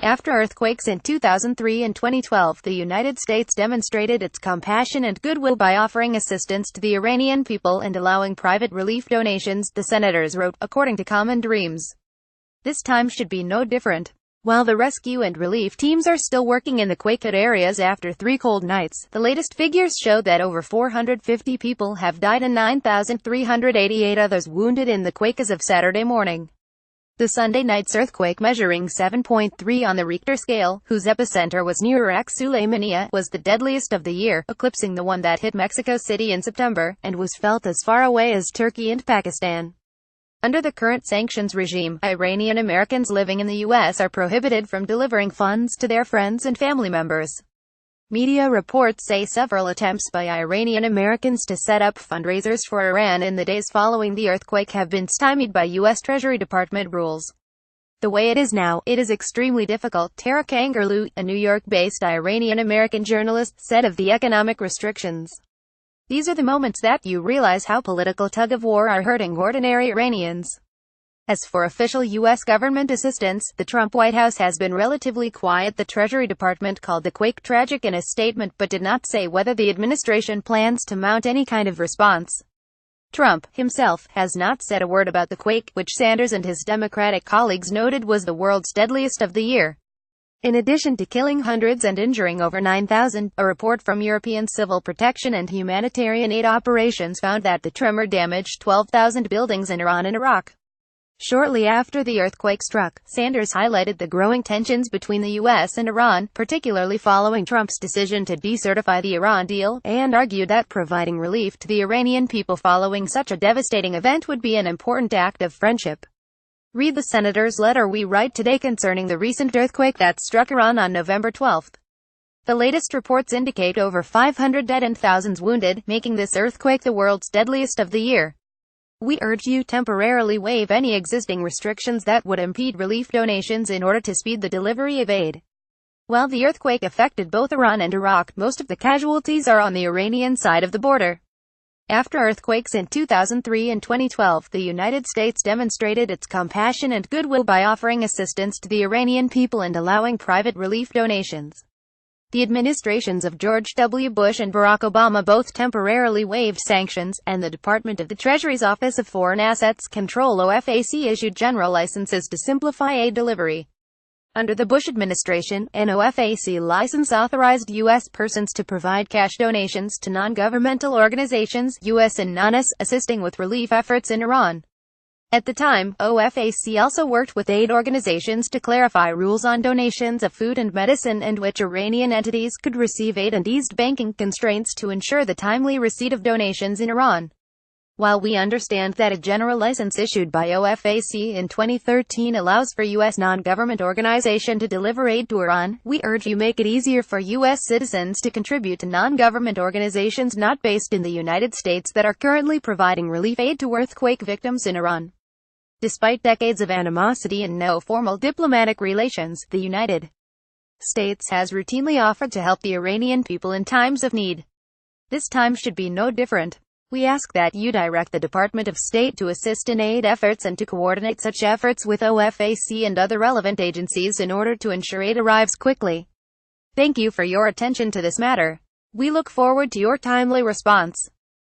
After earthquakes in 2003 and 2012, the United States demonstrated its compassion and goodwill by offering assistance to the Iranian people and allowing private relief donations, the senators wrote, according to Common Dreams. This time should be no different. While the rescue and relief teams are still working in the quake-hit areas after 3 cold nights, the latest figures show that over 450 people have died and 9,388 others wounded in the quake as of Saturday morning. The Sunday night's earthquake, measuring 7.3 on the Richter scale, whose epicenter was near Ras Suleimania, was the deadliest of the year, eclipsing the one that hit Mexico City in September, and was felt as far away as Turkey and Pakistan. Under the current sanctions regime, Iranian Americans living in the U.S. are prohibited from delivering funds to their friends and family members. Media reports say several attempts by Iranian Americans to set up fundraisers for Iran in the days following the earthquake have been stymied by U.S. Treasury Department rules. The way it is now, it is extremely difficult, Tara Kangarloo, a New York-based Iranian American journalist, said of the economic restrictions. These are the moments that you realize how political tug-of-war are hurting ordinary Iranians. As for official U.S. government assistance, the Trump White House has been relatively quiet. The Treasury Department called the quake tragic in a statement but did not say whether the administration plans to mount any kind of response. Trump, himself, has not said a word about the quake, which Sanders and his Democratic colleagues noted was the world's deadliest of the year. In addition to killing hundreds and injuring over 9,000, a report from European Civil Protection and Humanitarian Aid Operations found that the tremor damaged 12,000 buildings in Iran and Iraq. Shortly after the earthquake struck, Sanders highlighted the growing tensions between the U.S. and Iran, particularly following Trump's decision to decertify the Iran deal, and argued that providing relief to the Iranian people following such a devastating event would be an important act of friendship. Read the senator's letter we write today concerning the recent earthquake that struck Iran on November 12. The latest reports indicate over 500 dead and thousands wounded, making this earthquake the world's deadliest of the year. We urge you temporarily waive any existing restrictions that would impede relief donations in order to speed the delivery of aid. While the earthquake affected both Iran and Iraq, most of the casualties are on the Iranian side of the border. After earthquakes in 2003 and 2012, the United States demonstrated its compassion and goodwill by offering assistance to the Iranian people and allowing private relief donations. The administrations of George W. Bush and Barack Obama both temporarily waived sanctions, and the Department of the Treasury's Office of Foreign Assets Control (OFAC) issued general licenses to simplify aid delivery. Under the Bush administration, an OFAC license authorized U.S. persons to provide cash donations to non-governmental organizations, U.S. and non-US, assisting with relief efforts in Iran. At the time, OFAC also worked with aid organizations to clarify rules on donations of food and medicine and which Iranian entities could receive aid, and eased banking constraints to ensure the timely receipt of donations in Iran. While we understand that a general license issued by OFAC in 2013 allows for U.S. non-government organization to deliver aid to Iran, we urge you make it easier for U.S. citizens to contribute to non-government organizations not based in the United States that are currently providing relief aid to earthquake victims in Iran. Despite decades of animosity and no formal diplomatic relations, the United States has routinely offered to help the Iranian people in times of need. This time should be no different. We ask that you direct the Department of State to assist in aid efforts and to coordinate such efforts with OFAC and other relevant agencies in order to ensure aid arrives quickly. Thank you for your attention to this matter. We look forward to your timely response.